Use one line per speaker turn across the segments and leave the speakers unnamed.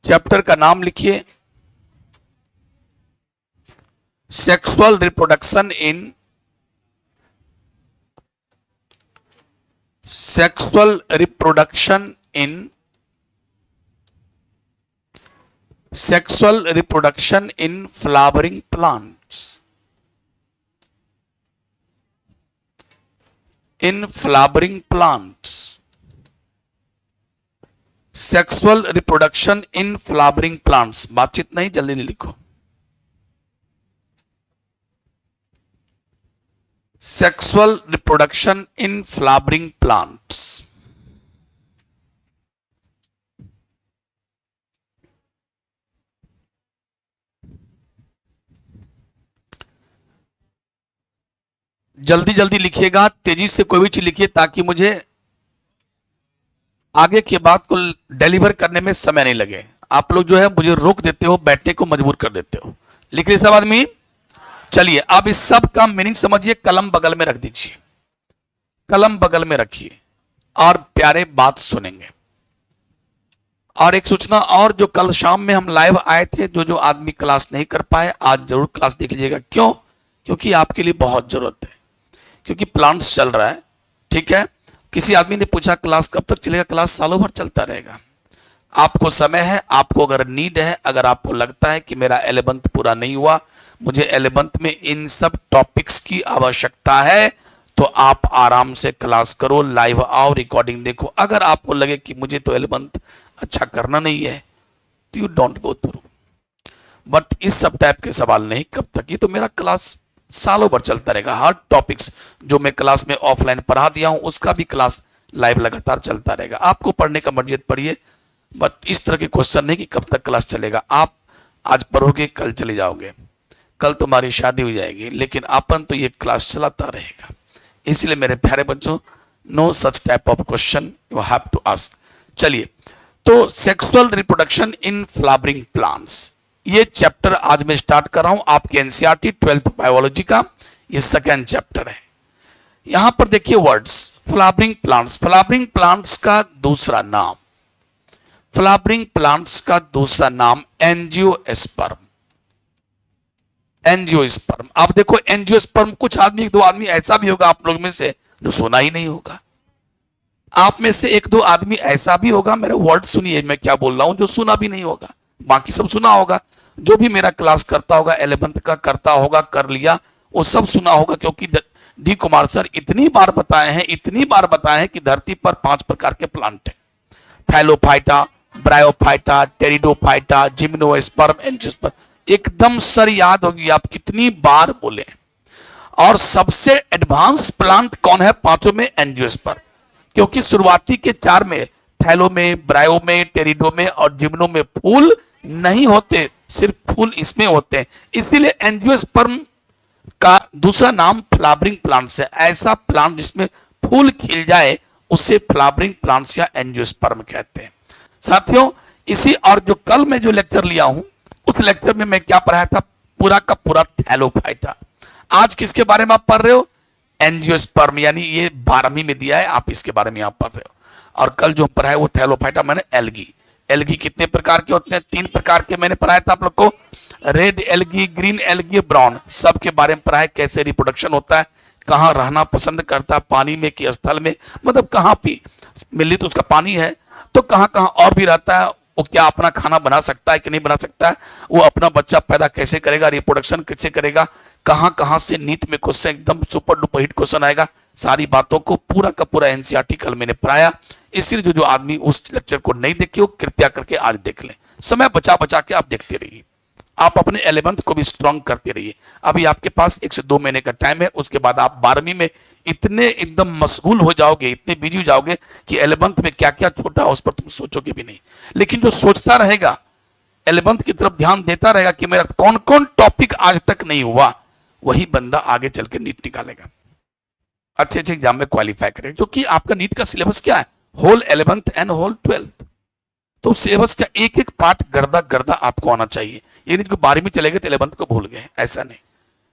Chapter का नाम लिखिए, sexual reproduction in flowering plants. Sexual reproduction in flowering plants. बातचीत नहीं, जल्दी लिखो। Sexual reproduction in flowering plants. जल्दी जल्दी लिखिएगा, तेजी से कोई भी चीज लिखिए ताकि मुझे आगे की बात को डिलीवर करने में समय नहीं लगे। आप लोग जो है मुझे रोक देते हो, बैठने को मजबूर कर देते हो। लिख रहे सब आदमी? चलिए अब इस सब का मीनिंग समझिए। कलम बगल में रख दीजिए, कलम बगल में रखिए और प्यारे बात सुनेंगे। और एक सूचना और, जो कल शाम में हम लाइव आए थे, जो आदमी क्लास नहीं कर पाए, आज जरूर क्लास देख लीजिएगा। क्यों? क्योंकि आपके लिए बहुत जरूरत है, क्योंकि प्लांट्स चल रहा है। ठीक है, किसी आदमी ने पूछा क्लास कब तक चलेगा? क्लास सालों भर चलता रहेगा। आपको समय है, आपको अगर नीड है, अगर आपको लगता है कि मेरा 11th पूरा नहीं हुआ, मुझे 11th में इन सब टॉपिक्स की आवश्यकता है, तो आप आराम से क्लास करो, लाइव आओ, रिकॉर्डिंग देखो। अगर आपको लगे कि मुझे तो 11th अच्छा करना नहीं है, तो you don't go through. But इस सब टाइप के सवाल नहीं, कब तक, ये तो मेरा क्लास सालों भर चलता रहेगा। हर टॉपिक्स जो मैं क्लास में ऑफलाइन पढ़ा दिया हूं, उसका भी क्लास लाइव लगातार चलता रहेगा। आपको पढ़ने का मर्जी पढ़िए, बट इस तरह के क्वेश्चन नहीं कि कब तक क्लास चलेगा। आप आज पढ़ोगे, कल चले जाओगे, कल तुम्हारी शादी हो जाएगी, लेकिन अपन तो ये क्लास चलाता रहेगा। इसलिए मेरे प्यारे बच्चों, no such type of question you have to ask. चलिए, तो sexual reproduction in flowering plants, ये चैप्टर आज मैं स्टार्ट कर रहा हूं आपके एनसीईआरटी 12th बायोलॉजी का। ये सेकेंड चैप्टर है। यहां पर देखिए words, flowering plants. Flowering plants का दूसरा नाम, फ्लावरिंग प्लांट्स का दूसरा नाम एंजियोस्पर्म। एंजियोस्पर्म, आप देखो एंजियोस्पर्म, कुछ आदमी, एक दो आदमी ऐसा भी होगा आप लोग में से जो सुना ही नहीं होगा। आप में से एक दो आदमी ऐसा भी होगा, मेरा वर्ड सुनिए मैं क्या बोल रहा हूं, जो सुना भी नहीं होगा। बाकी सब सुना होगा। जो भी मेरा क्लास करता होगा, 11th का करता होगा, कर लिया, वो सब सुना होगा। क्योंकि डी कुमार सर इतनी बार बताए हैं कि धरती पर 5 प्रकार के प्लांट हैं। Thallophyta, bryophyta, pteridophyta, gymnosperm, angiosperm. एकदम सर याद होगी, आप कितनी बार बोले। और सबसे एडवांस प्लांट कौन है पांचों में? एंजियोस्पर्म। क्योंकि शुरुआती के 4 में, थैलो में, ब्रायो में, टेरिडो में और जिम्नो में फूल नहीं होते, सिर्फ फूल इसमें होते हैं। इसीलिए एंजियोस्पर्म का दूसरा नाम फ्लावरिंग प्लांट्स है। ऐसा प्लांट जिसमें फूल खिल जाए उसे फ्लावरिंग प्लांट्स या एंजियोस्पर्म कहते हैं। साथियों, इसी और जो कल मैं जो लेक्चर लिया हूं, उस लेक्चर में मैं क्या पढ़ाया था? पूरा का पूरा थैलोफाइटा। आज किसके बारे में आप पढ़ रहे हो? एंजियोस्पर्म, यानी ये 12वीं में दिया है, आप इसके बारे में आप पढ़ रहे हो। और कल जो पढ़ाया वो थैलोफाइटा, मैंने एल्गी। एल्गी कितने प्रकार के होते हैं? 3 प्रकार के मैंने पढ़ाया था आप लोग को। Red algae, green algae, brown, सब के बारे में पढ़ाया। कैसे रिप्रोडक्शन होता है, कहाँ रहना पसंद करता है, पानी में कि स्थल में, मतलब कहाँ भी मिली तो उसका पानी है, तो कहाँ कहाँ और भी रहता है, वो क्या अपना खाना बना सकता है कि नहीं बना सकता है, वो अपना बच्चा पैदा कैसे करेगा, रिप्रोडक्शन कैसे करेगा, कहाँ कहाँ से नीट में क्वेश्चन एकदम सुपर डुपर हिट क्वेश्चन आएगा। सारी बातों को पूरा का पूरा एनसीईआरटी कल मैंने पढ़ाया। इसलिए जो आदमी उस लेक्चर को नहीं देखे हो, कृपया करके आज देख लें। समय बचा बचा के आप देखते रहिए, आप अपने 11th को भी स्ट्रांग करते रहिए। अभी आपके पास 1 से 2 महीने का टाइम है, उसके बाद आप 12वीं में इतने एकदम मशगूल हो जाओगे, इतने बिजी हो जाओगे कि 11th में क्या क्या छोटा उस पर तुम सोचोगे भी नहीं। लेकिन जो सोचता रहेगा, 11th की तरफ ध्यान देता रहेगा कि मेरा कौन कौन टॉपिक आज तक नहीं हुआ, वही बंदा आगे चल के नीट निकालेगा, अच्छे अच्छे एग्जाम में क्वालिफाई करेगा। क्योंकि आपका नीट का सिलेबस क्या है? Whole 11th and whole 12th। तो सिलेबस का एक एक पार्ट गर्दा गर्दा आपको आना चाहिए। ये नहीं कि 12वीं चले गए तो 11th को भूल गए, ऐसा नहीं।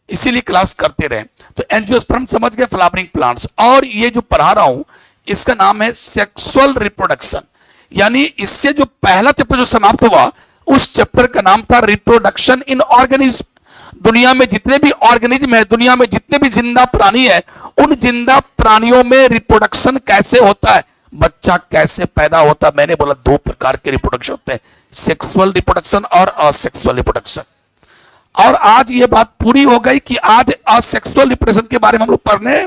इसीलिए क्लास करते रहे। तो एंजियोस्पर्म समझ गए, फ्लावरिंग प्लांट्स। और ये जो पढ़ा रहा हूं इसका नाम है सेक्सुअल रिप्रोडक्शन, यानी इससे जो पहला चैप्टर जो समाप्त हुआ, उस चैप्टर का नाम था रिप्रोडक्शन इन ऑर्गेनिज्म। दुनिया में जितने भी ऑर्गेनिज्म है, दुनिया में जितने भी जिंदा प्राणी है, उन जिंदा प्राणियों में रिप्रोडक्शन कैसे होता है, बच्चा कैसे पैदा होता है। मैंने बोला दो प्रकार के रिप्रोडक्शन होते हैं, सेक्सुअल रिप्रोडक्शन और असेक्सुअल रिप्रोडक्शन। और आज ये बात पूरी हो गई कि आज असेक्सुअल रिप्रोडक्शन के बारे में हम लोग पढ़ने,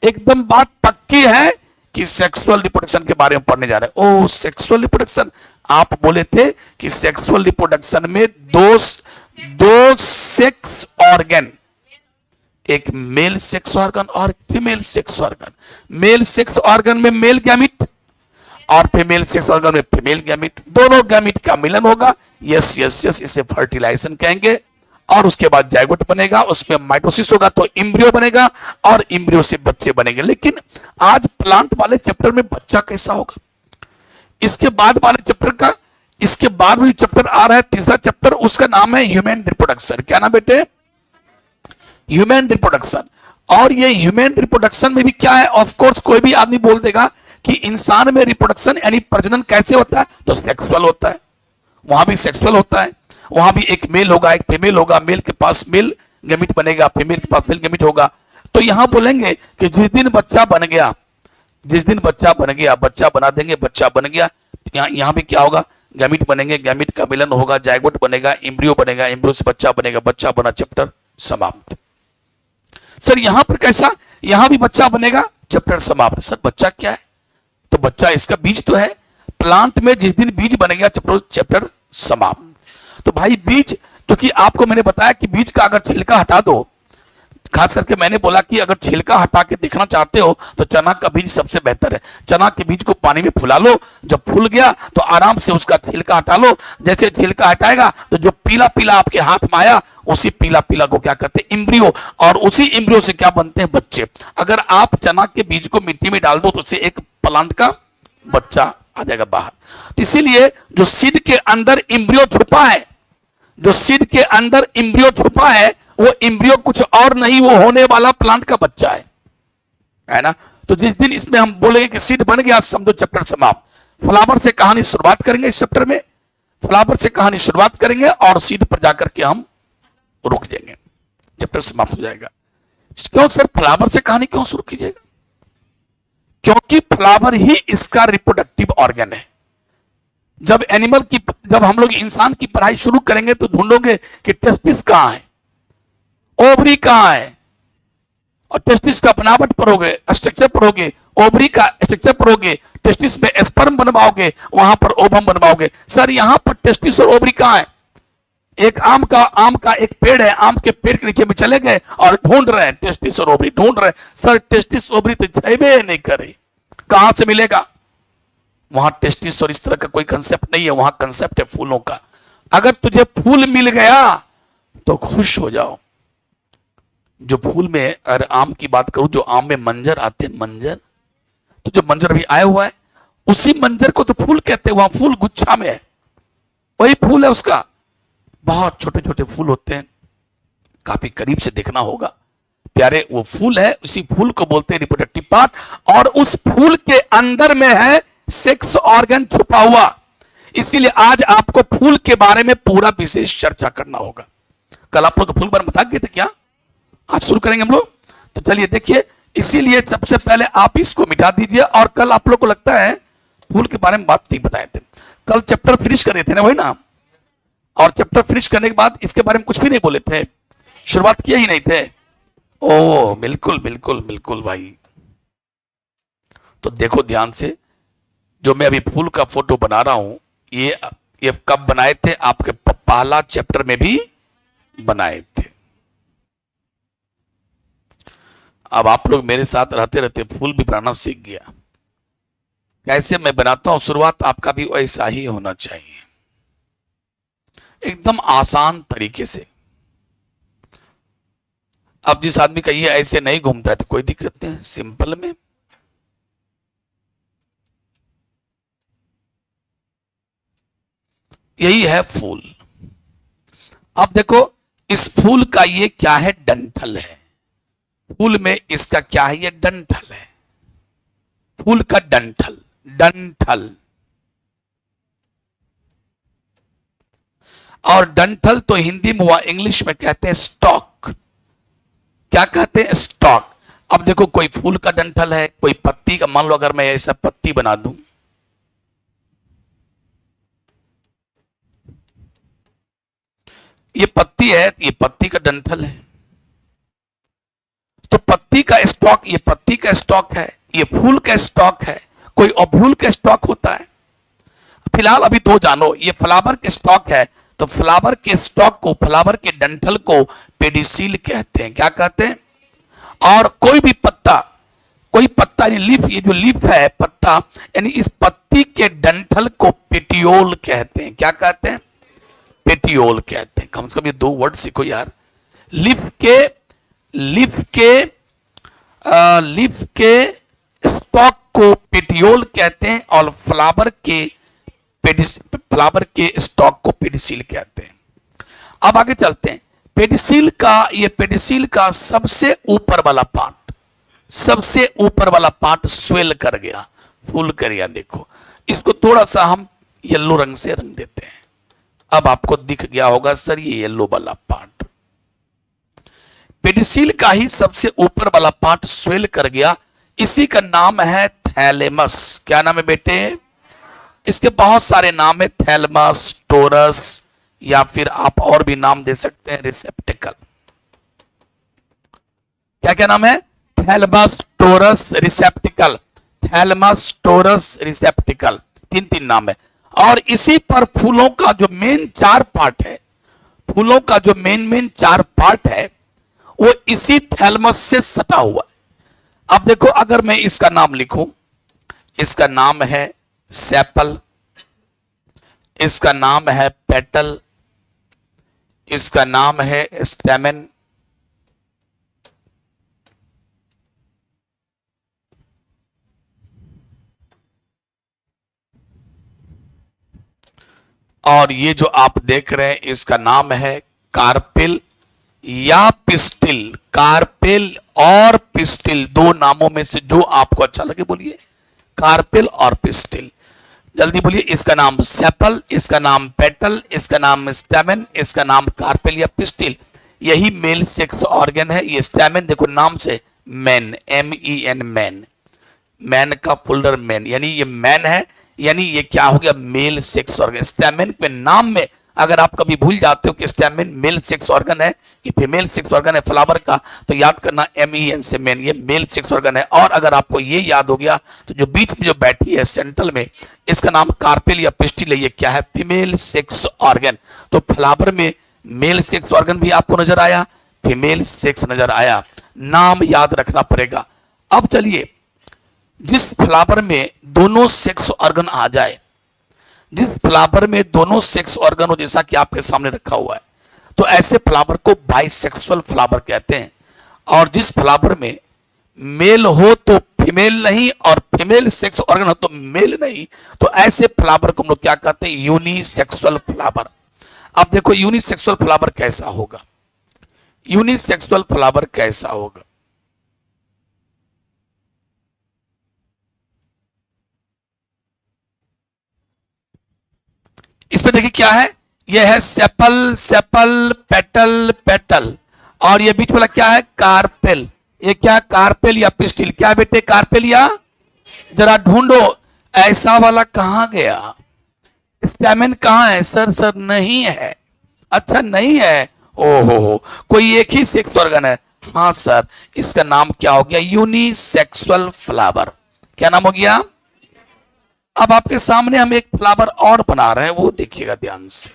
एकदम बात पक्की है कि सेक्सुअल रिप्रोडक्शन के बारे में पढ़ने जा रहे हैं। ओ सेक्सुअल रिप्रोडक्शन, आप बोले थे कि सेक्सुअल रिप्रोडक्शन में दो सेक्स ऑर्गन, एक मेल सेक्स ऑर्गन और female sex organ. Mail sex organ में मेल गैमिट और फीमेल सेक्स ऑर्गन में फीमेल गैमिट, दोनों गैमिट का मिलन होगा। यस यस यस, इसे फर्टिलाइजेशन कहेंगे। और उसके बाद जाइगोट बनेगा, उसमें माइटोसिस होगा तो इम्ब्रियो बनेगा और इम्ब्रियो से बच्चे बनेंगे। लेकिन आज प्लांट वाले चैप्टर में बच्चा कैसा होगा, इसके बाद वाले चैप्टर का, इसके बाद भी चैप्टर आ रहा है, तीसरा चैप्टर, उसका नाम है ह्यूमन रिप्रोडक्शन। क्या नाम बेटे? Human reproduction. और ये ह्यूमन रिप्रोडक्शन में भी क्या है, ऑफ कोर्स कोई भी आदमी बोल देगा कि इंसान में रिप्रोडक्शन यानी प्रजनन कैसे होता है, तो सेक्सुअल होता है। वहां भी सेक्सुअल होता है, वहां भी एक मेल होगा एक फीमेल होगा, मेल के पास मेल गैमिट बनेगा, फीमेल के पास मेल गैमिट होगा। तो यहां बोलेंगे कि जिस दिन बच्चा बन गया, जिस दिन बच्चा बन गया, बच्चा बना देंगे, बच्चा बन गया। यहां भी क्या होगा, गैमिट बनेंगे, गैमिट का मिलन होगा, जाइगोट बनेगा, इम्ब्रियो बनेगा, इम्ब्रियो से बच्चा बनेगा, बच्चा बना, चैप्टर समाप्त। सर यहां पर कैसा, यहां भी बच्चा बनेगा, चैप्टर समाप्त। सर बच्चा क्या है, तो बच्चा इसका बीज तो है। प्लांट में जिस दिन बीज बन गया, चैप्टर समाप्त। तो भाई बीज, क्योंकि आपको मैंने बताया कि बीज का अगर छिलका हटा दो, खास करके मैंने बोला कि अगर छिलका हटा के देखना चाहते हो तो चना का बीज सबसे बेहतर है। चना के बीज को पानी में फुला लो, जब फूल गया तो आराम से उसका छिलका हटा लो। जैसे छिलका हटाएगा तो जो पीला पीला आपके हाथ में आया, उसी पीला पीला को क्या कहते हैं, इम्ब्रियो। और उसी इम्ब्रियो से क्या बनते हैं, बच्चे। अगर आप चना के बीज को मिट्टी में डाल दो तो उससे एक प्लांट का बच्चा आ जाएगा बाहर। तो इसीलिए जो सीड के अंदर इम्ब्रियो छुपा है, जो सीड के अंदर इम्ब्रियो छुपा है, वो इम्ब्रियो कुछ और नहीं, वो होने वाला प्लांट का बच्चा है ना। तो जिस दिन इसमें हम बोलेंगे कि सीड बन गया, समझो चैप्टर समाप्त। फ्लावर से कहानी शुरुआत करेंगे इस चैप्टर में, फ्लावर से कहानी शुरुआत करेंगे और सीड पर जाकर के हम रुक जाएंगे, चैप्टर समाप्त हो जाएगा। क्यों सर फ्लावर से कहानी क्यों शुरू कीजिएगा? क्योंकि फ्लावर ही इसका रिप्रोडक्टिव ऑर्गन है। जब जब हम लोग इंसान की पढ़ाई शुरू करेंगे तो ढूंढोगे कि टेस्टिस कहां है, ओवरी कहां है, और टेस्टिस का बनावट पढ़ोगे, स्ट्रक्चर पढ़ोगे, ओवरी का स्ट्रक्चर पढ़ोगे, टेस्टिस में स्पर्म बनवाओगे, वहां पर ओवम बनवाओगे। सर यहां पर टेस्टिस और ओवरी कहां है? एक आम का एक पेड़ है, आम के पेड़ के नीचे में चले गए और ढूंढ रहे हैं टेस्टिस और ओवरी, ढूंढ रहे हैं। सर टेस्टिस ओवरी तो छेबे नहीं करे, कहां से मिलेगा? वहां टेस्टिस और इस तरह का कोई कंसेप्ट नहीं है, वहां कंसेप्ट है फूलों का। अगर तुझे फूल मिल गया तो खुश हो जाओ। जो फूल में, अगर आम की बात करूं, जो आम में मंजर आते हैं, मंजर, तो जो मंजर अभी आया हुआ है, उसी मंजर को तो फूल कहते हैं। वहां फूल गुच्छा में है, वही फूल है उसका। बहुत छोटे छोटे फूल होते हैं, काफी करीब से देखना होगा, प्यारे वो फूल है। उसी फूल को बोलते हैं रिप्रोडक्टिव पार्ट। और उस फूल के अंदर में है सेक्स ऑर्गन छुपा हुआ। इसीलिए आज आपको फूल के बारे में पूरा विशेष चर्चा करना होगा। कल आप लोग फूल बारे में बता गए थे क्या, आज शुरू करेंगे हम लोग। तो चलिए देखिए, इसीलिए सबसे पहले आप इसको मिटा दीजिए। और कल आप लोग को लगता है फूल के बारे में बात नहीं बताए थे, कल चैप्टर फिनिश कर रहे थे ना, वही ना। और चैप्टर फिनिश करने के बाद इसके बारे में कुछ भी नहीं बोले थे, शुरुआत किए ही नहीं थे। ओ बिल्कुल बिल्कुल बिल्कुल भाई। तो देखो ध्यान से, जो मैं अभी फूल का फोटो बना रहा हूं, ये कब बनाए थे? आपके पहला चैप्टर में भी बनाए थे। अब आप लोग मेरे साथ रहते रहते फूल भी बनाना सीख गया। कैसे मैं बनाता हूं, शुरुआत आपका भी वैसा ही होना चाहिए, एकदम आसान तरीके से। अब जिस आदमी का ये ऐसे नहीं घूमता है तो कोई दिक्कत नहीं, सिंपल में। यही है फूल। अब देखो, इस फूल का ये क्या है, डंठल है। फूल में इसका क्या है, ये डंठल है। फूल का डंठल, डंठल और डंठल तो हिंदी में व इंग्लिश में कहते हैं स्टॉक। क्या कहते हैं? स्टॉक। अब देखो कोई फूल का डंठल है, कोई पत्ती का, मान लो अगर मैं ऐसा पत्ती बना दूं, ये पत्ती है, ये पत्ती का डंठल है, तो पत्ती का स्टॉक, ये पत्ती का स्टॉक है, ये फूल का स्टॉक है, कोई अभूल का स्टॉक होता है। फिलहाल अभी दो जानो, ये फ्लावर के स्टॉक है, तो फ्लावर के स्टॉक को, फ्लावर के डंठल को पेडिसील कहते हैं। क्या कहते हैं? और कोई भी पत्ता, कोई पत्ता यानी लीफ, ये जो लीफ है पत्ता, यानी इस पत्ती के डंठल को पेटियोल कहते हैं। क्या कहते हैं? पेटियोल कहते हैं। कम से कम ये दो वर्ड सीखो यार। लीफ के लीफ के स्टॉक को पेटियोल कहते हैं और फ्लावर के स्टॉक को पेडिसील कहते हैं। अब आगे चलते हैं। पेडिसील का सबसे ऊपर वाला पार्ट स्वेल कर गया, फूल कर गया। देखो इसको थोड़ा सा हम येलो रंग से रंग देते हैं। अब आपको दिख गया होगा सर ये येलो वाला पार्ट, पेडिसील का ही सबसे ऊपर वाला पार्ट स्वेल कर गया। इसी का नाम है थैलेमस। क्या नाम है बेटे? इसके बहुत सारे नाम है, थैलेमस, टोरस, या फिर आप और भी नाम दे सकते हैं, रिसेप्टिकल। क्या क्या नाम है? Thalamus, torus, receptacle. Thalamus, torus, receptacle, तीन तीन नाम है। और इसी पर फूलों का जो मेन चार पार्ट है, फूलों का जो मेन चार पार्ट है, वो इसी थैलेमस से सटा हुआ है। अब देखो अगर मैं इसका नाम लिखूं, इसका नाम है सेपल, इसका नाम है पेटल, इसका नाम है स्टेमेन, और ये जो आप देख रहे हैं इसका नाम है कार्पेल या पिस्टिल। कार्पेल और पिस्टिल, दो नामों में से जो आपको अच्छा लगे बोलिए, कार्पेल और पिस्टिल। जल्दी बोलिए। इसका नाम सेपल, इसका नाम पेटल, इसका नाम स्टेमेन, इसका नाम कार्पेल या पिस्टिल। यही मेल सेक्स ऑर्गन है। ये स्टेमेन देखो नाम से मैन, MEN, मैन, मैन का फुल्लर मैन, यानी ये मैन है, यानी ये क्या हो गया? Mail sex organ. स्टेमेन के नाम में अगर आप कभी भूल जाते हो कि स्टेमेन मेल सेक्स ऑर्गन है कि फीमेल सेक्स ऑर्गन है फ्लावर का, तो याद करना MEN से मैन, ये मेल सेक्स ऑर्गन है। और अगर आपको ये याद हो गया तो जो बीच में जो बैठी है सेंट्रल में, इसका नाम कार्पेल या पिस्टिल है, ये क्या है? Female sex organ. तो फ्लावर में मेल सेक्स ऑर्गन भी आपको नजर आया, फीमेल सेक्स नजर आया, नाम याद रखना पड़ेगा। अब चलिए, जिस फ्लावर में दोनों सेक्स ऑर्गन आ जाए, जिस फ्लावर में दोनों सेक्स ऑर्गन हो, जैसा कि आपके सामने रखा हुआ है, तो ऐसे फ्लावर को बाइसेक्सुअल फ्लावर कहते हैं। और जिस फ्लावर में मेल हो तो फीमेल नहीं और फीमेल सेक्स ऑर्गन हो तो मेल नहीं, तो ऐसे फ्लावर को हम लोग क्या कहते हैं? Unisexual flower. अब देखो यूनिसेक्सुअल फ्लावर कैसा होगा, यूनिसेक्सुअल फ्लावर कैसा होगा? इसमें देखिए क्या है, यह है सेपल, सेपल, पेटल, पेटल, और ये बीच वाला क्या है? कार्पेल। ये क्या? कार्पेल या पिस्टिल। क्या बेटे? कार्पेल या, जरा ढूंढो ऐसा वाला कहां गया? स्टेमेन कहां है? सर नहीं है। अच्छा नहीं है, ओहो, कोई एक ही सेक्स ऑर्गन है। हाँ सर, इसका नाम क्या हो गया? Unisexual flower. क्या नाम हो गया? अब आपके सामने हम एक फ्लावर और बना रहे हैं, वो देखिएगा ध्यान से।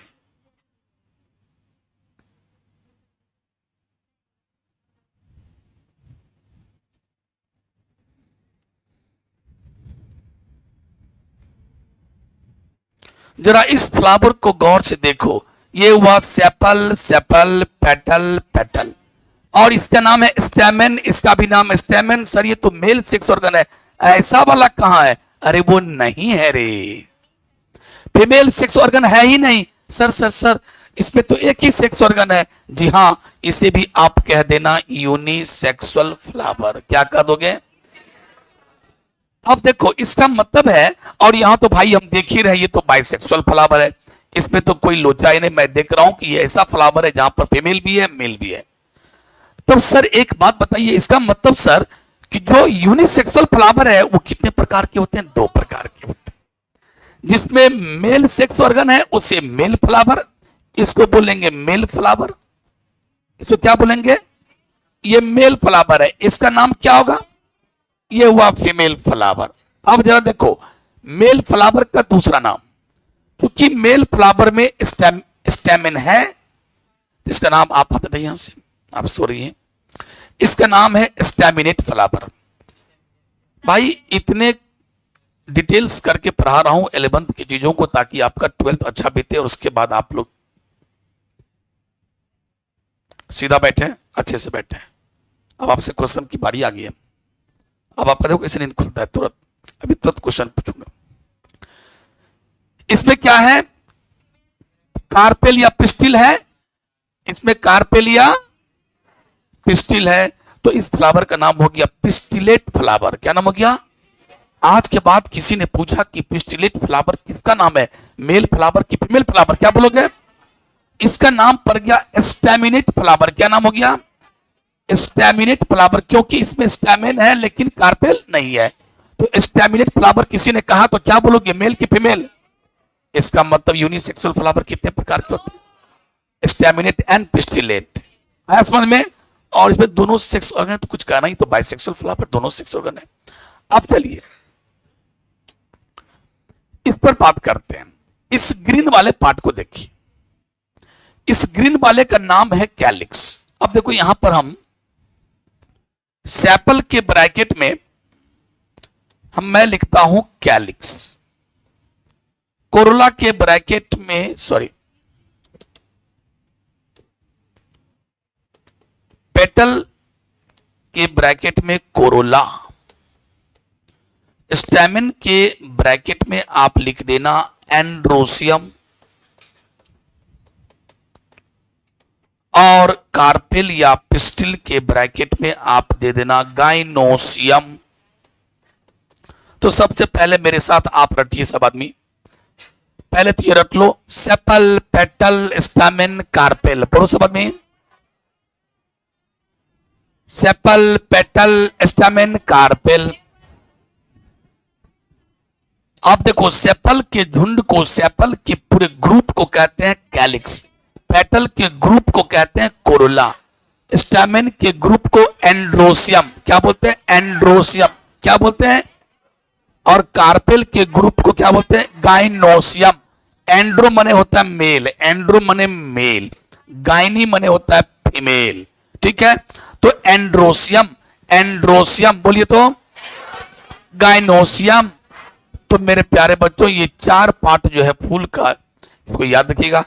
जरा इस फ्लावर को गौर से देखो। ये हुआ सेपल, सेपल, पेटल, पेटल, और इसका नाम है स्टेमेन, इसका भी नाम स्टेमेन। सर ये तो मेल सेक्स ऑर्गन है, ऐसा वाला कहां है? अरे वो नहीं है रे, फीमेल सेक्स ऑर्गन है ही नहीं। सर इसमें तो एक ही सेक्स ऑर्गन है। जी हाँ, इसे भी आप कह देना यूनिसेक्सुअल फ्लावर। क्या कर दोगे? अब देखो इसका मतलब है, और यहां तो भाई हम देख ही रहे, ये तो बाइसेक्सुअल फ्लावर है, इसमें तो कोई लोचा ही नहीं। मैं देख रहा हूं कि ये ऐसा फ्लावर है जहां पर फीमेल भी है मेल भी है। तो सर एक बात बताइए, इसका मतलब सर कि जो यूनिसेक्सुअल फ्लावर है वो कितने प्रकार के होते हैं? 2 प्रकार के होते हैं। जिसमें मेल सेक्स ऑर्गन है उसे मेल फ्लावर, इसको बोलेंगे मेल फ्लावर। इसको क्या बोलेंगे? ये मेल फ्लावर है, इसका नाम क्या होगा? ये हुआ फीमेल फ्लावर। अब जरा देखो मेल फ्लावर का दूसरा नाम, क्योंकि मेल फ्लावर में स्टेमिन है, इसका नाम आप हट नहीं यहां से, आप सो रही हैं, इसका नाम है स्टेमिनेट फ्लावर। भाई इतने डिटेल्स करके पढ़ा रहा हूं 11th की चीजों को, ताकि आपका 12th अच्छा बीते और उसके बाद आप लोग सीधा बैठे, अच्छे से बैठे। अब आपसे क्वेश्चन की बारी आ गई है। अब आपका देखो कैसे नींद खुलता है तुरंत। अभी तुरंत क्वेश्चन पूछूंगा। इसमें क्या है? कार्पेल या पिस्टिल है, इसमें कार्पेल या पिस्टिल है, तो इस फ्लावर का नाम हो गया पिस्टिलेट फ्लावर। क्या नाम हो गया? आज के बाद किसी ने पूछा कि पिस्टिलेट फ्लावर किसका नाम है, मेल फ्लावर की फीमेल फ्लावर, क्या बोलोगे? इसका नाम पड़ गया स्टैमिनेट फ्लावर। क्या नाम हो गया? स्टैमिनेट फ्लावर, क्योंकि इसमें स्टैमिन है लेकिन कार्पेल नहीं है। तो स्टैमिनेट फ्लावर किसी ने कहा तो क्या बोलोगे, मेल की फीमेल? इसका मतलब यूनिसेक्सुअल फ्लावर कितने प्रकार के होते हैं? Staminate and pistillate. आया समझ में? और इसमें दोनों सेक्स ऑर्गन है, तो कुछ कहना ही, तो बाइसेक्सुअल फ्लावर दोनों सेक्स ऑर्गन है। अब चलिए इस पर बात करते हैं। इस ग्रीन वाले पार्ट को देखिए, इस ग्रीन वाले का नाम है कैलिक्स। अब देखो यहां पर हम सेपल के ब्रैकेट में मैं लिखता हूं कैलिक्स, कोरोला के ब्रैकेट में पेटल के ब्रैकेट में कोरोला, स्टैमिन के ब्रैकेट में आप लिख देना एंड्रोसियम, और कार्पेल या पिस्टिल के ब्रैकेट में आप दे देना गाइनोसियम। तो सबसे पहले मेरे साथ आप रटिए सब आदमी, पहले तो ये रट लो, सेपल, पेटल, स्टैमिन, कार्पेल। पढ़ो सब आदमी, सेपल, पेटल, स्टैमिन, कार्पेल। आप देखो सेपल के झुंड को, सेपल के पूरे ग्रुप को कहते हैं कैलिक्स, पेटल के ग्रुप को कहते हैं कोरोला, स्टैमिन के ग्रुप को एंड्रोसियम, क्या बोलते हैं? एंड्रोसियम। क्या बोलते हैं? और कार्पेल के ग्रुप को क्या बोलते हैं? गाइनोसियम। एंड्रो मने होता है मेल, एंड्रो मने मेल, गाइनी मने होता है फीमेल। ठीक है, तो एंड्रोसियम, एंड्रोसियम बोलिए तो गाइनोसियम। तो मेरे प्यारे बच्चों ये 4 पार्ट जो है फूल का, इसको याद रखिएगा,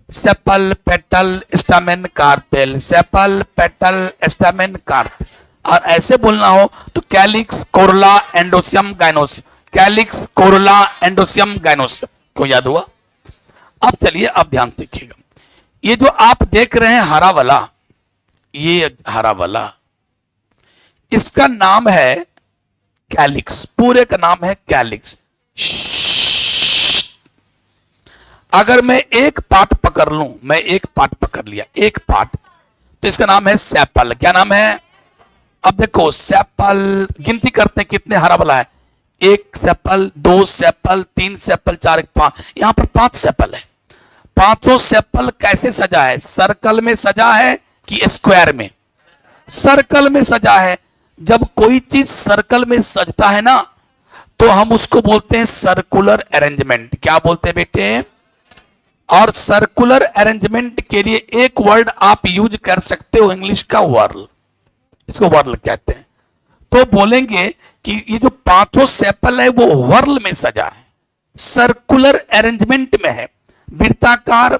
sepal, petal, stamen, carpel, sepal, petal, stamen, carpel. और ऐसे बोलना हो तो calyx, Corolla, एंडोसियम, gynoecium, calyx, Corolla, एंडोसियम, gynoecium. क्यों याद हुआ? अब चलिए अब ध्यान से देखिएगा, ये जो आप देख रहे हैं हरा वाला, ये हरा वाला, इसका नाम है कैलिक्स, पूरे का नाम है कैलिक्स। अगर मैं एक पार्ट पकड़ लूं, मैं एक पार्ट पकड़ लिया, एक पार्ट, तो इसका नाम है सेपल। क्या नाम है? अब देखो सेपल, गिनती करते हैं कितने हरा वाला है, 1 सेपल, 2 सेपल, 3 सेपल, 4, 5, यहां पर 5 सेपल है। पांचों सेपल कैसे सजा है? सर्कल में सजा है कि स्क्वायर में? सर्कल में सजा है। जब कोई चीज सर्कल में सजता है ना, तो हम उसको बोलते हैं सर्कुलर अरेंजमेंट। क्या बोलते हैं बेटे? और सर्कुलर अरेंजमेंट के लिए एक वर्ड आप यूज कर सकते हो, इंग्लिश का वर्ल, इसको वर्ल कहते हैं। तो बोलेंगे कि ये जो 5 सेपल है वो वर्ल में सजा है, सर्कुलर अरेंजमेंट में है, वृत्ताकार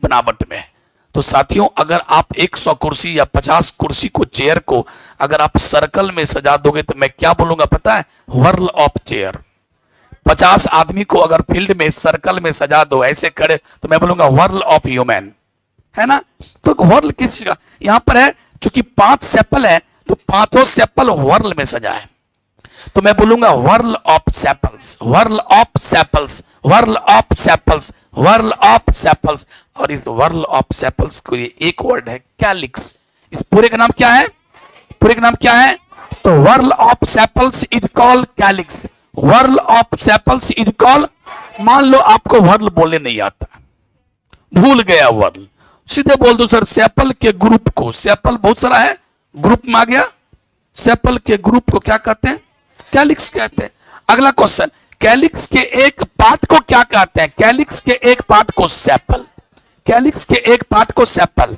बनावट में है। तो साथियों अगर आप 100 कुर्सी या 50 कुर्सी को, चेयर को अगर आप सर्कल में सजा दोगे तो मैं क्या बोलूंगा पता है? Whorl of chair. 50 आदमी को अगर फील्ड में सर्कल में सजा दो ऐसे खड़े, तो मैं बोलूंगा वर्ल ऑफ ह्यूमन, है ना? तो वर्ल किस का यहां पर है? चूंकि 5 सेपल है तो 5 सेपल वर्ल में सजा है, तो मैं बोलूंगा whorl of sepals, whorl of sepals. Whorl of sepals, whorl of sepals. और इस वर्ल ऑफ सेपल्स को ये एक वर्ड है कैलिक्स। इस पूरे का नाम क्या है? पूरे का नाम क्या है? तो whorl of sepals is called calyx. Whorl of sepals is called, मान लो आपको वर्ल बोलने नहीं आता, भूल गया वर्ल, सीधे बोल दो सर सेपल के ग्रुप को, सेपल बहुत सारा है, ग्रुप में आ गया, सेपल के ग्रुप को क्या कहते हैं? कैलिक्स कहते हैं। अगला क्वेश्चन, कैलिक्स के एक पार्ट को क्या कहते हैं? कैलिक्स के एक पार्ट को सेपल, कैलिक्स के एक पार्ट को सेपल,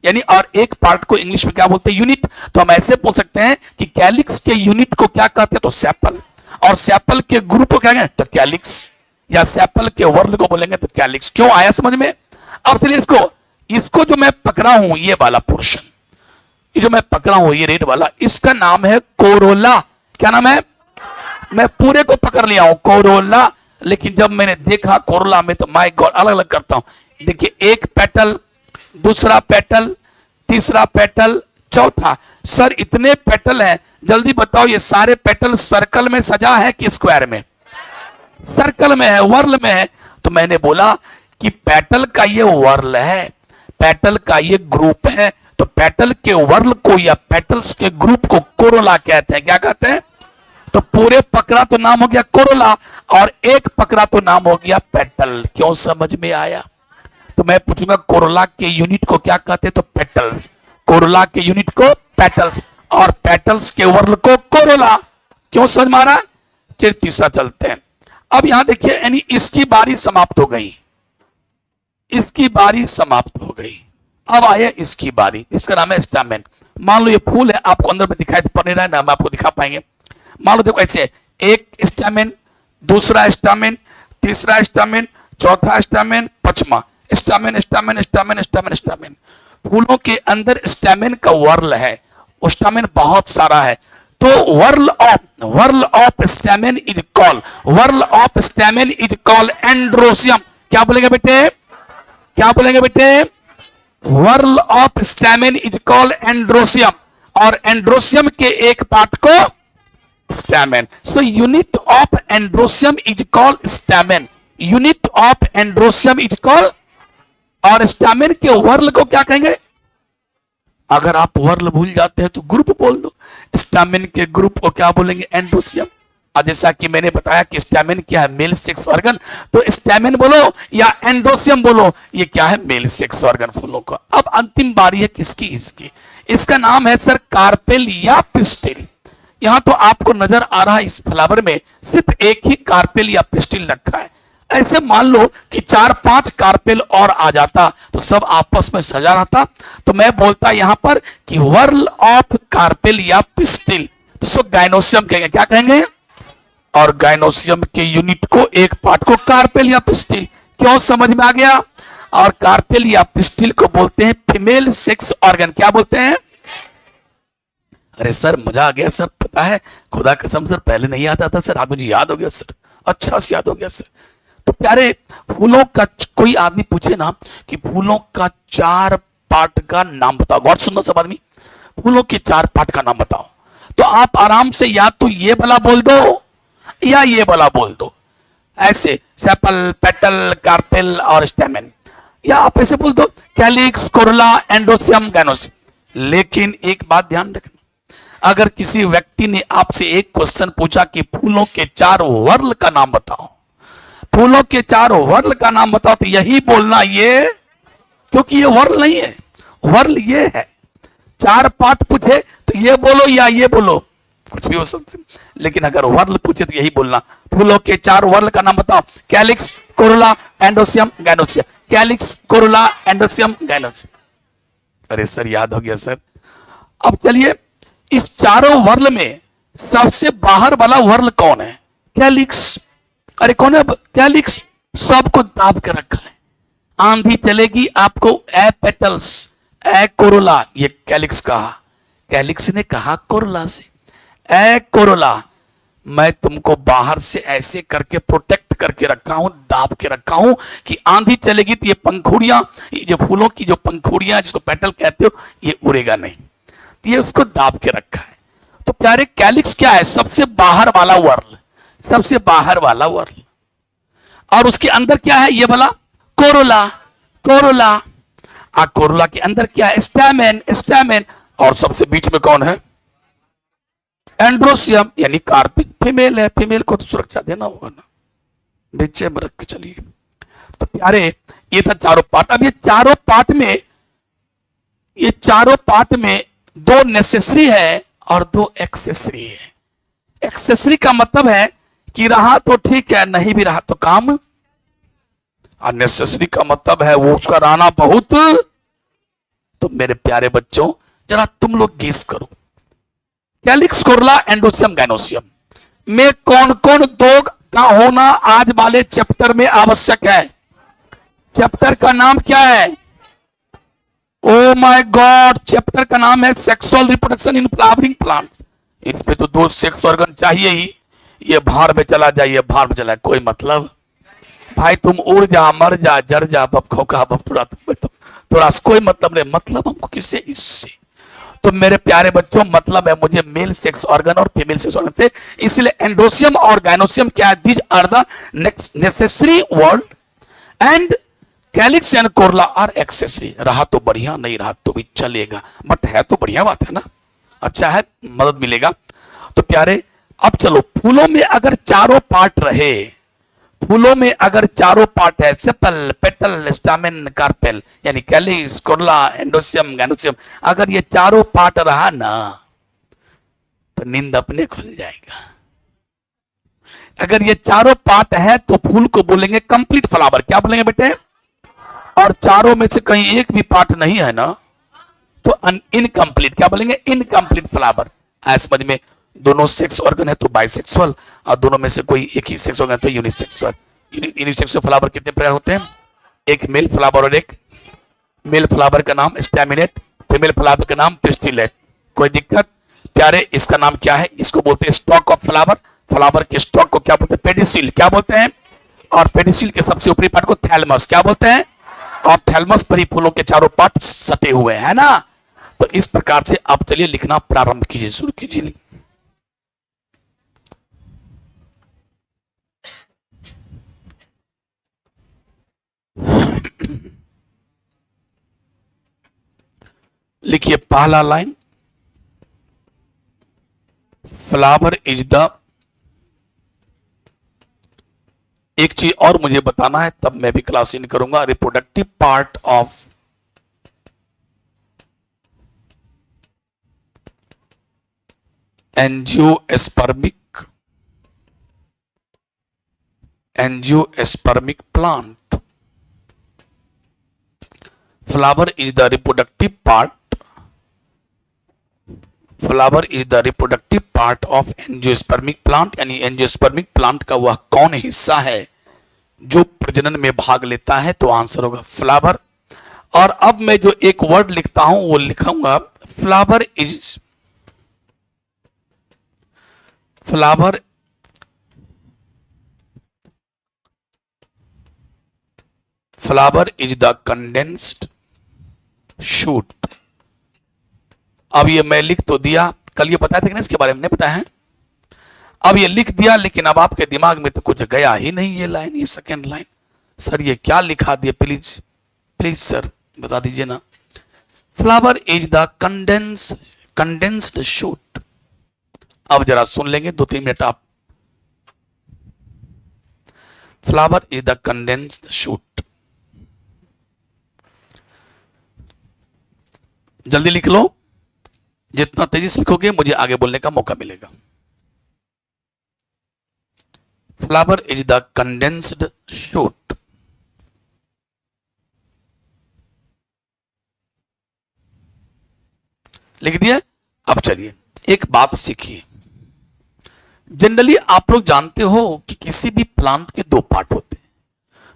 यानी और एक पार्ट को इंग्लिश में क्या बोलते हैं? यूनिट। तो हम ऐसे बोल सकते हैं कि कैलिक्स के यूनिट को क्या कहते हैं? तो सेपल। और सेपल के ग्रुप को क्या कहें? तो कैलिक्स। या सेपल के वर्ल को बोलेंगे तो कैलिक्स। क्यों आया समझ में? अब चलिए इसको जो मैं पकड़ा हूं, ये वाला पोर्शन, ये जो मैं पकड़ा हूं ये रेड वाला, इसका नाम है कोरोला। क्या नाम है? मैं पूरे को पकड़ लिया हूं कोरोला, लेकिन जब मैंने देखा कोरोला में तो माय गॉड अलग अलग करता हूं। देखिए एक पेटल, दूसरा पेटल, तीसरा पेटल, चौथा। सर इतने पेटल हैं, जल्दी बताओ ये सारे पेटल सर्कल में सजा है कि स्क्वायर में? सर्कल में है, वर्ल में है। तो मैंने बोला कि पेटल का ये वर्ल है, पेटल का ये ग्रुप है, तो पेटल के वर्ल को या पेटल्स के ग्रुप को कोरोला कहते हैं। क्या कहते हैं? तो पूरे पकड़ा तो नाम हो गया कोरोला, और एक पकड़ा तो नाम हो गया पेटल। क्यों समझ में आया? तो मैं पूछूंगा कोरोला के यूनिट को क्या कहते हैं? तो पेटल्स। कोरोला के यूनिट को पेटल्स, और पेटल्स के वर्ल को कोरोला। क्यों समझ में आ रहा है? फिर तीसरा चलते हैं। अब यहां देखिए, यानी इसकी बारी समाप्त हो गई, इसकी बारी समाप्त हो गई। अब आया इसकी बारी, इसका नाम है स्टैमेन। मान लो ये फूल है, आपको अंदर में दिखाई पड़ नहीं रहा है ना, हम आपको दिखा पाएंगे। मान लो देखो ऐसे, एक स्टैमेन, दूसरा स्टैमेन, तीसरा स्टैमेन, चौथा स्टैमेन, पांचवा stamen, stamen, stamen, stamen, stamen. फूलों के अंदर स्टैमेन का वर्ल है, स्टैमेन बहुत सारा है। तो whorl of stamen is called, whorl of stamen is called androecium. क्या बोलेंगे बेटे? क्या बोलेंगे बेटे? Whorl of stamen is called androecium, और एंड्रोसियम के एक पार्ट को stamen. So unit of androecium is called stamen, unit of androecium is called. और स्टैमेन के वर्ल को क्या कहेंगे? अगर आप वर्ल भूल जाते हैं तो ग्रुप बोल दो। स्टैमेन के ग्रुप को क्या बोलेंगे? एंड्रोसियम। और जैसा कि मैंने बताया कि स्टैमेन क्या है? Mail sex organ. तो स्टैमेन बोलो या एंड्रोसियम बोलो, ये क्या है? मेल सेक्स ऑर्गन फूलों का। अब अंतिम बारी है किसकी? इसकी। इसका नाम है सर कार्पेल या पिस्टिल। यहां तो आपको नजर आ रहा है इस फ्लावर में सिर्फ एक ही कार्पेल या पिस्टिल रखा है। ऐसे मान लो कि 4-5 कार्पेल और आ जाता तो सब आपस में सजा रहता, तो मैं बोलता यहां पर कि वर्ल ऑफ कार्पेल या पिस्टिल, तो सो गाइनोसियम कहेंगे। क्या कहेंगे? और गाइनोसियम के यूनिट को एक पार्ट को कार्पेल या पिस्टिल। क्यों समझ में आ गया? और कार्पेल या पिस्टिल को बोलते हैं फीमेल सेक्स ऑर्गन। क्या बोलते हैं? अरे सर मजा आ गया सर, पता है खुदा कसम सर पहले नहीं आता था सर, आज मुझे याद हो गया सर, अच्छा से याद हो गया सर। तो प्यारे फूलों का कोई आदमी पूछे ना कि फूलों का 4 पार्ट का नाम बताओ, गौर सुनो सब आदमी, फूलों के 4 पार्ट का नाम बताओ, तो आप आराम से या तो ये वाला बोल दो या ये वाला बोल दो, ऐसे सेपल, पेटल, कार्पेल और स्टेमेन, या आप ऐसे बोल दो कैलिक्स, कोरोला, एंडोसियम, गाइनोसियम। लेकिन एक बात ध्यान रखना, अगर किसी व्यक्ति ने आपसे एक क्वेश्चन पूछा कि फूलों के 4 वर्ल का नाम बताओ, फूलों के 4 वर्ल का नाम बताओ, तो यही बोलना ये, क्योंकि ये वर्ल नहीं है, वर्ल ये है। 4 पार्ट पूछे तो ये बोलो या ये बोलो, कुछ भी हो सकते, लेकिन अगर वर्ल पूछे तो यही बोलना फूलों के 4 वर्ल का नाम बताओ, calyx, Corolla, एंडोसियम, gynoecium, calyx, Corolla, एंडोसियम, gynoecium. अरे सर याद हो गया सर। अब चलिए इस 4 वर्ल में सबसे बाहर वाला वर्ल कौन है? कैलिक्स। अरे कौन है? कैलिक्स। सबको दाब के रखा है, आंधी चलेगी आपको ए पेटल्स, ए कोरोला, ये कैलिक्स कहा, कैलिक्स ने कहा कोरोला से, ए कोरोला मैं तुमको बाहर से ऐसे करके प्रोटेक्ट करके रखा हूं, दाब के रखा हूं कि आंधी चलेगी तो ये पंखुड़ियां, ये जो फूलों की जो पंखुड़ियां जिसको पेटल कहते हो, ये उड़ेगा नहीं, तो ये उसको दाब के रखा है। तो प्यारे कैलिक्स क्या है? सबसे बाहर वाला वर्ल, सबसे बाहर वाला वर्ल। और उसके अंदर क्या है ये वाला? कोरोला। कोरोला। कोरोला के अंदर क्या है? स्टैमेन। स्टैमेन। और सबसे बीच में कौन है? एंड्रोसियम, यानी कार्पिक फीमेल है। फीमेल को तो सुरक्षा देना होगा ना, नीचे में रख के चलिए। तो प्यारे ये था चारों पार्ट। अब ये चारों पार्ट में दो नेसेसरी है और दो एक्सेसरी है। एक्सेसरी का मतलब है कि रहा तो ठीक है, नहीं भी रहा तो काम। और नेसेसरी का मतलब है वो उसका रहना बहुत। तो मेरे प्यारे बच्चों जरा तुम लोग गेस करो, कैलिक्स, कोरोला, एंडोसियम, गाइनोसियम में कौन कौन दो का होना आज वाले चैप्टर में आवश्यक है? चैप्टर का नाम क्या है? ओ माय गॉड, चैप्टर का नाम है sexual reproduction in flowering plants. इसमें तो दो सेक्स ऑर्गन चाहिए ही। ये भाड़ में चला जाए, ये भाड़ में चला, कोई मतलब? भाई तुम उड़ जा, मर जा, जर जा, बप खोखा बप थोड़ा कोई मतलब नहीं। मतलब हमको किससे? इससे। तो मेरे प्यारे बच्चों मतलब है मुझे मेल सेक्स ऑर्गन और फीमेल सेक्स ऑर्गन से। इसलिए एंडोसियम और गाइनोसियम क्या है? These are the necessary word and calyx and corolla are accessory. रहा तो बढ़िया, नहीं रहा तो भी चलेगा, बट है तो बढ़िया बात है ना, अच्छा है, मदद मिलेगा। तो प्यारे अब चलो, फूलों में अगर चारों पार्ट रहे, फूलों में अगर चारों पार्ट है, सेपल, पेटल, स्टामेन, कार्पेल, यानी कैलिक्स, कोरला, एंडोसियम, गाइनोसियम, अगर ये चारों पार्ट रहा ना तो नींद अपने खुल जाएगा। अगर ये चारों पार्ट है तो फूल को बोलेंगे कंप्लीट फ्लावर। क्या बोलेंगे बेटे? और चारों में से कहीं एक भी पार्ट नहीं है ना तो इनकम्प्लीट। क्या बोलेंगे? Incomplete flower. समझ में? दोनों सेक्स ऑर्गन है तो बाइसेक्सुअल, और दोनों में से कोई एक ही सेक्स ऑर्गन है तो यूनिसेक्सुअल। यूनिसेक्सुअल फ्लावर कितने प्रकार होते हैं? एक मेल फ्लावर और एक मेल फ्लावर का नाम स्टैमिनेट, फीमेल फ्लावर का नाम पिस्टिलेट। कोई दिक्कत? प्यारे इसका नाम क्या है? इसको बोलते हैं स्टॉक ऑफ फ्लावर। फ्लावर के स्टॉक को क्या बोलते हैं? पेडिसिल। क्या बोलते हैं? और पेडिसिल के सबसे ऊपरी पार्ट को थैलमस। क्या बोलते हैं? और थैलमस पर ही फूलों के चारों पार्ट सटे हुए हैं ना। तो इस प्रकार से आप चलिए लिखना प्रारंभ कीजिए, शुरू कीजिए। लिखिए पहला लाइन, फ्लावर इज द, एक चीज और मुझे बताना है तब मैं भी क्लास इन करूंगा, reproductive part of angiospermic plant. Flower is the reproductive part, flower is the reproductive part of angiospermic plant, यानी एंजियोस्पर्मिक प्लांट का वह कौन हिस्सा है जो प्रजनन में भाग लेता है? तो आंसर होगा फ्लावर। और अब मैं जो एक वर्ड लिखता हूं वो लिखूंगा flower is the condensed shoot. अब ये मैं लिख तो दिया, कल ये बताया था कि नहीं इसके बारे में? नहीं बताया है। अब ये लिख दिया, लेकिन अब आपके दिमाग में तो कुछ गया ही नहीं ये लाइन, ये सेकेंड लाइन। सर ये क्या लिखा दिया? प्लीज प्लीज सर बता दीजिए ना। Flower is the condensed shoot. अब जरा सुन लेंगे 2-3 मिनट आप। Flower is the condensed shoot. जल्दी लिख लो, जितना तेजी से लिखोगे मुझे आगे बोलने का मौका मिलेगा। Flower is the condensed shoot. लिख दिया। अब चलिए एक बात सीखिए। जनरली आप लोग जानते हो कि किसी भी प्लांट के 2 पार्ट होते हैं।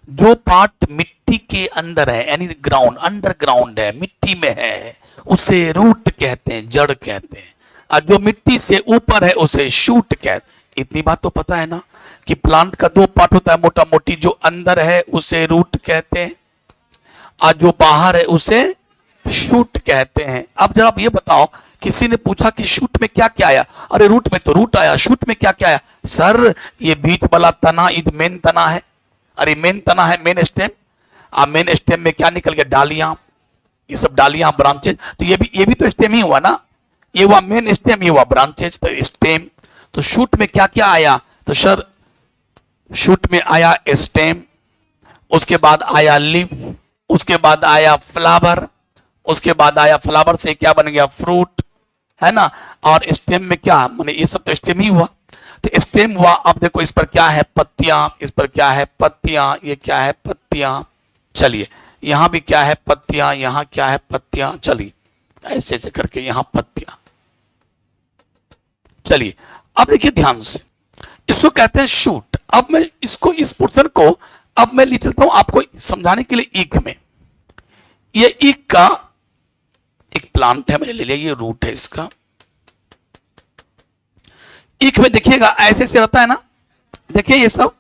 जो पार्ट मिट्टी के अंदर है, यानी ग्राउंड, अंडरग्राउंड है, मिट्टी में है, उसे रूट कहते हैं, जड़ कहते हैं। और जो मिट्टी से ऊपर है उसे शूट कहते हैं। इतनी बात तो पता है ना कि प्लांट का 2 पार्ट होता है मोटा मोटी। जो अंदर है उसे रूट कहते हैं और जो बाहर है उसे शूट कहते हैं। अब जब आप ये बताओ, किसी ने पूछा कि शूट में क्या क्या आया? अरे रूट में तो रूट आया, शूट में क्या क्या आया? सर ये बीच वाला तना इध मेन तना है, अरे मेन तना है, मेन स्टेम। अब मेन स्टेम में क्या निकल गया? डालियां, ये सब डालियां, ब्रांचेज। तो ये भी तो स्टेम ही हुआ ना, ये हुआ मेन स्टेम, ये हुआ ब्रांचेज, तो स्टेम। तो शूट में क्या क्या आया? तो सर शूट में आया स्टेम, उसके बाद आया लीफ, उसके बाद आया फ्लावर, उसके बाद आया फ्लावर से क्या बन गया? फ्रूट, है ना। और स्टेम में क्या, माने ये सब तो स्टेम ही हुआ। तो स्टेम हुआ। अब देखो इस पर क्या है? पत्तियां, इस पर क्या है? पत्तियां, ये क्या है? पत्तियां। चलिए यहां भी क्या है? पत्तियां, यहां क्या है? पत्तियां। चलिए ऐसे ऐसे करके यहां पत्तियां। चलिए अब देखिए ध्यान से, इसको कहते हैं शूट। अब मैं इसको, इस पोर्शन को अब मैं लिख चलता हूं आपको समझाने के लिए ईख में। ये ईख का एक प्लांट है, मैंने ले लिया, ये रूट है इसका। ईख में देखिएगा ऐसे से रहता है ना, देखिए ये सब,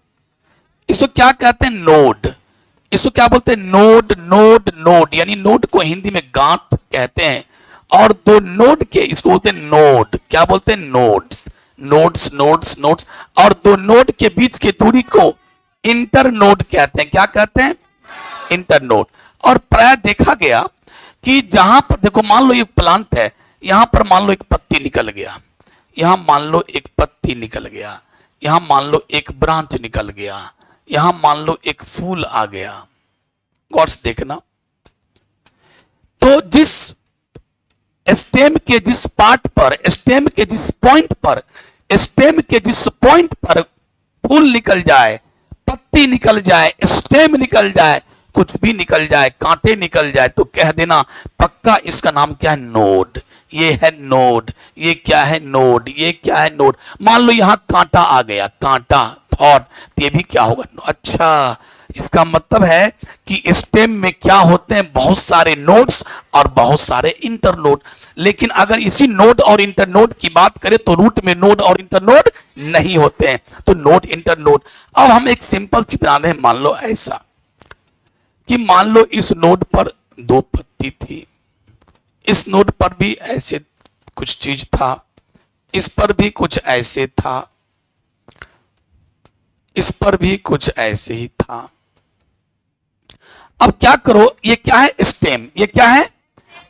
इसको क्या कहते हैं? नोड। इसको क्या बोलते हैं? नोड, नोड, नोड, यानी नोड को हिंदी में गांठ कहते हैं। और दो नोड के इसको बोलते हैं नोड। क्या बोलते हैं? Nodes, nodes, nodes, nodes. और दो नोड के बीच की दूरी को इंटर नोड कहते हैं। क्या कहते हैं? Inter node. और प्राय देखा गया कि जहां पर देखो, मान लो ये प्लांट है, यहां पर मान लो एक पत्ती निकल गया, यहां मान लो एक पत्ती निकल गया, यहां मान लो एक ब्रांच निकल गया, यहां मान लो एक फूल आ गया। गॉड्स देखना, तो जिस स्टेम के जिस पार्ट पर, स्टेम के जिस पॉइंट पर, स्टेम के जिस पॉइंट पर फूल निकल जाए, पत्ती निकल जाए, स्टेम निकल जाए, कुछ भी निकल जाए, कांटे निकल जाए, तो कह देना पक्का इसका नाम क्या है? नोड। ये है नोड। ये क्या है? नोड। ये क्या है? नोड। मान लो यहां कांटा आ गया, कांटा, थॉट, तो ये भी क्या होगा? अच्छा, इसका मतलब है कि स्टेम में क्या होते हैं? बहुत सारे नोड्स और बहुत सारे इंटरनोड। लेकिन अगर इसी नोड और इंटरनोड की बात करें तो रूट में नोड और इंटरनोड नहीं होते हैं, तो नोड, इंटरनोड। अब हम एक सिंपल चीज बना रहे हैं, मान लो ऐसा कि मान लो इस नोड पर दो पत्ती थी, इस नोड पर भी ऐसे कुछ चीज था, इस पर भी कुछ ऐसे था, इस पर भी कुछ ऐसे ही था। अब क्या करो, ये क्या है? स्टेम। ये क्या है?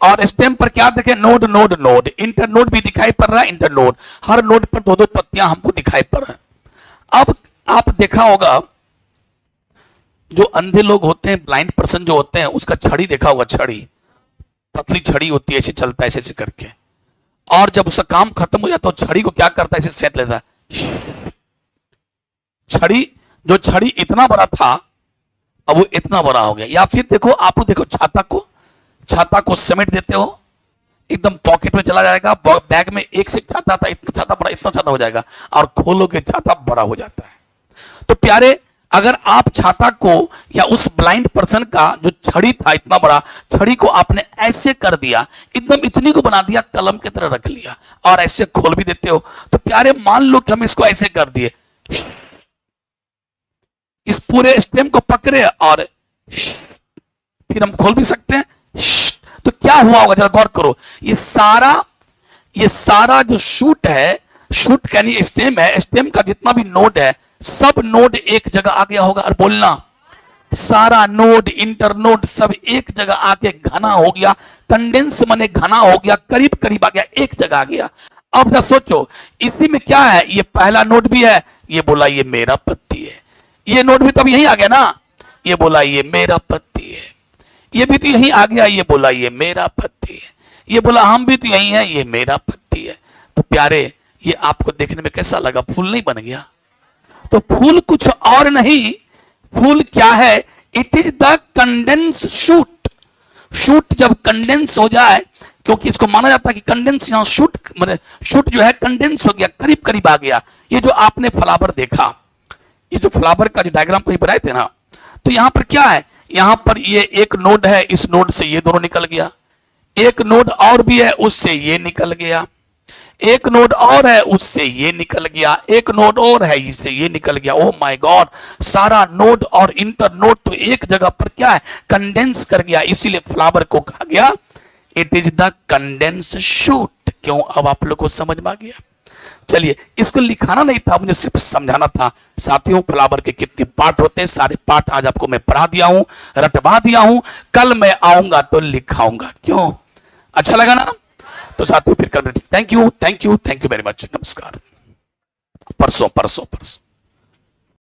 और स्टेम पर क्या देखे? Node, node, node. इंटरनोड भी दिखाई पड़ रहा है, इंटरनोड। हर नोड पर दो दो पत्तियां हमको दिखाई पड़ रहा है। अब आप देखा होगा, जो अंधे लोग होते हैं, ब्लाइंड पर्सन जो होते हैं, उसका छड़ी देखा होगा, छड़ी, पतली छड़ी होती है, ऐसे चलता है ऐसे ऐसे करके। और जब उसका काम खत्म हो जाता है तो छड़ी को क्या करता है? ऐसे सेट लेता है। छड़ी, जो छड़ी इतना बड़ा था अब वो इतना बड़ा हो गया। या फिर देखो, आप लोग देखो छाता को, छाता को समेट देते हो, एकदम पॉकेट में चला जाएगा, बैग में एक से छाता था, इतना छाता बड़ा, इतना छाता हो जाएगा, और खोलोगे छाता बड़ा हो जाता है। तो प्यारे, अगर आप छाता को या उस ब्लाइंड पर्सन का जो छड़ी था इतना बड़ा, छड़ी को आपने ऐसे कर दिया, एकदम इतनी को बना दिया, कलम की तरह रख लिया, और ऐसे खोल भी देते हो, तो प्यारे मान लो कि हम इसको ऐसे कर दिए, इस पूरे स्टेम को पकड़े और फिर हम खोल भी सकते हैं, तो क्या हुआ होगा? जरा गौर करो, ये सारा जो शूट है, शूट यानी स्टेम है, स्टेम का जितना भी नोड है, सब नोड एक जगह आ गया होगा। और बोलना, सारा नोड, इंटरनोड सब एक जगह आके घना हो गया, कंडेंस माने घना हो गया, करीब करीब आ गया, एक जगह आ गया। अब जरा सोचो, इसी में क्या है? ये पहला नोड भी है, ये बोला ये मेरा पत्ती है, ये नोड भी तब यही आ गया ना, ये बोला ये मेरा पत्ती है, ये भी तो यही आ गया, ये बोला ये मेरा पत्ती है, ये बोला हम भी तो यही है, ये मेरा पत्ती है। तो प्यारे, ये आपको देखने में कैसा लगा? फूल नहीं बन गया? तो फूल कुछ और नहीं, फूल क्या है? It is the condense shoot. Shoot जब कंडेंस हो जाए, क्योंकि इसको माना जाता है कि कंडेंस, यहां शूट मतलब शूट जो है कंडेंस हो गया, करीब करीब आ गया। ये जो आपने फ्लावर देखा, ये जो फ्लावर का जो डायग्राम कहीं बनाए थे ना, तो यहां पर क्या है? यहां पर ये एक नोड है, इस नोड से ये दोनों निकल गया, एक नोड और भी है, उससे ये निकल गया, एक नोड और है, उससे ये निकल गया, एक नोड और है, इससे ये निकल गया। ओह माय गॉड, सारा नोड और इंटर नोड तो एक जगह पर क्या है? कंडेंस कर गया, इसीलिए फ्लावर को कहा गया it is the condense shoot. क्यों? अब आप लोग को समझ में आ गया। चलिए, इसको लिखाना नहीं था, मुझे सिर्फ समझाना था। साथियों, फ्लावर के कितने पार्ट होते हैं, सारे पार्ट आज आपको मैं पढ़ा दिया हूं, रटवा दिया हूं। कल मैं आऊंगा तो लिखाऊंगा। क्यों? अच्छा लगा ना? तो साथियों फिर कल। Thank you, thank you, thank you very much. नमस्कार। परसों परसों परसों